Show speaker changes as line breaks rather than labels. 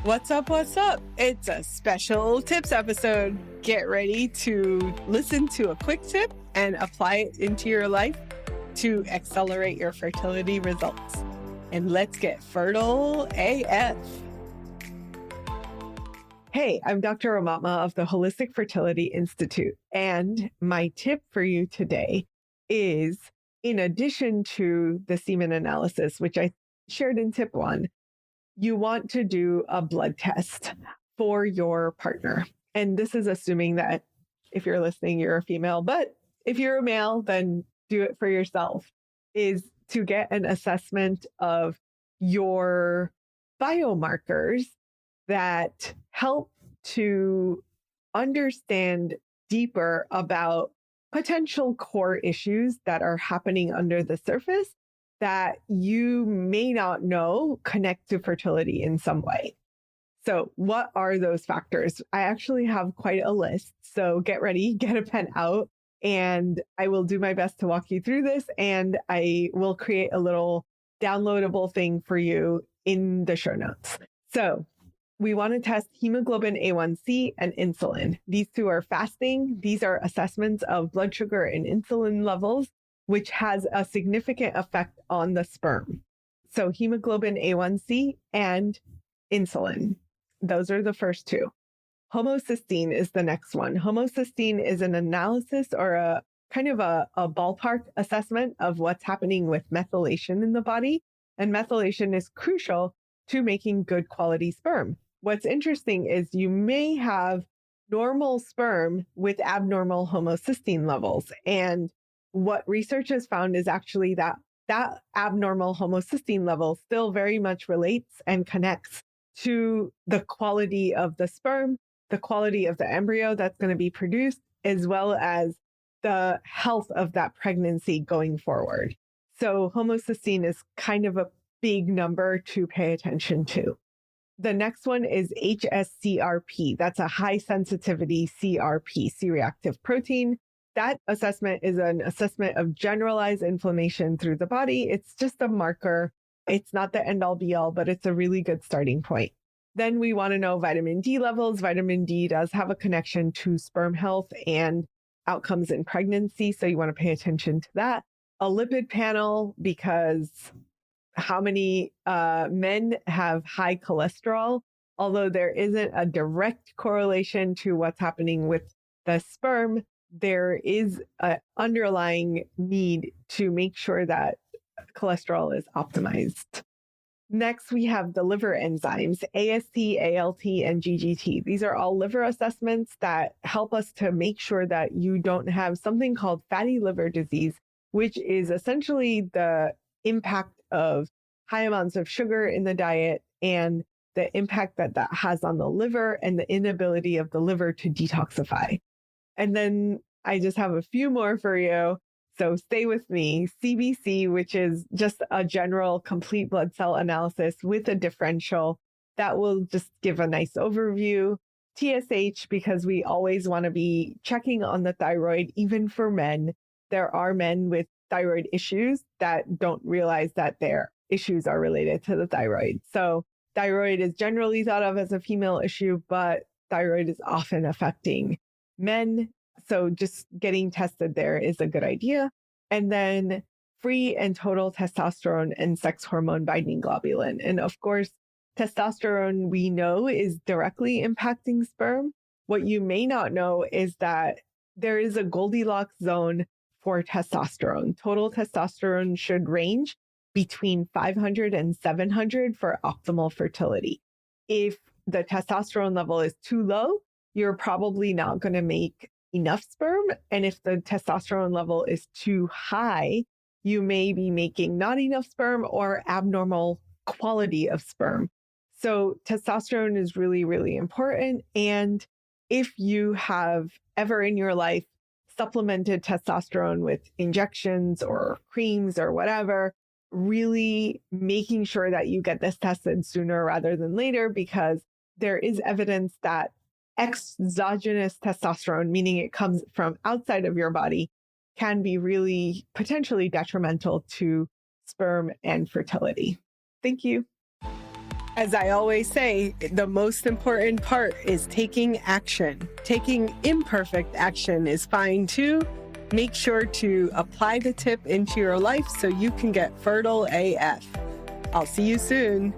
What's up? What's up? It's a special tips episode. Get ready to listen to a quick tip and apply it into your life to accelerate your fertility results. And let's get fertile AF. Hey, I'm Dr. Aumatma of the Holistic Fertility Institute. And my tip for you today is, in addition to the semen analysis, which I shared in tip 1, you want to do a blood test for your partner. And this is assuming that if you're listening, you're a female, but if you're a male, then do it for yourself, is to get an assessment of your biomarkers that help to understand deeper about potential core issues that are happening under the surface that you may not know connect to fertility in some way. So what are those factors? I actually have quite a list. So get ready, get a pen out, and I will do my best to walk you through this. And I will create a little downloadable thing for you in the show notes. So we want to test hemoglobin A1C and insulin. These two are fasting. These are assessments of blood sugar and insulin levels, which has a significant effect on the sperm. So hemoglobin A1C and insulin, those are the first two. Homocysteine is the next one. Homocysteine is an analysis or a kind of a ballpark assessment of what's happening with methylation in the body. And methylation is crucial to making good quality sperm. What's interesting is you may have normal sperm with abnormal homocysteine levels. And what research has found is actually that abnormal homocysteine level still very much relates and connects to the quality of the sperm, the quality of the embryo that's going to be produced, as well as the health of that pregnancy going forward. So homocysteine is kind of a big number to pay attention to. The next one is HSCRP. That's a high sensitivity CRP, C-reactive protein. That assessment is an assessment of generalized inflammation through the body. It's just a marker. It's not the end all be all, but it's a really good starting point. Then we want to know vitamin D levels. Vitamin D does have a connection to sperm health and outcomes in pregnancy. So you want to pay attention to that. A lipid panel, because how many men have high cholesterol, although there isn't a direct correlation to what's happening with the sperm, there is an underlying need to make sure that cholesterol is optimized. Next, we have the liver enzymes, AST, ALT, and GGT. These are all liver assessments that help us to make sure that you don't have something called fatty liver disease, which is essentially the impact of high amounts of sugar in the diet and the impact that that has on the liver and the inability of the liver to detoxify. And then I just have a few more for you. So stay with me. CBC, which is just a general complete blood cell analysis with a differential that will just give a nice overview. TSH, because we always want to be checking on the thyroid, even for men. There are men with thyroid issues that don't realize that their issues are related to the thyroid. So thyroid is generally thought of as a female issue, but thyroid is often affecting men. So just getting tested there is a good idea. And then free and total testosterone and sex hormone binding globulin. And of course, testosterone we know is directly impacting sperm. What you may not know is that there is a Goldilocks zone for testosterone. Total testosterone should range between 500 and 700 for optimal fertility. If the testosterone level is too low, you're probably not going to make enough sperm. And if the testosterone level is too high, you may be making not enough sperm or abnormal quality of sperm. So testosterone is really, really important. And if you have ever in your life supplemented testosterone with injections or creams or whatever, really making sure that you get this tested sooner rather than later, because there is evidence that exogenous testosterone, meaning it comes from outside of your body, can be really potentially detrimental to sperm and fertility. Thank you.
As I always say, the most important part is taking action. Taking imperfect action is fine too. Make sure to apply the tip into your life so you can get fertile AF. I'll see you soon.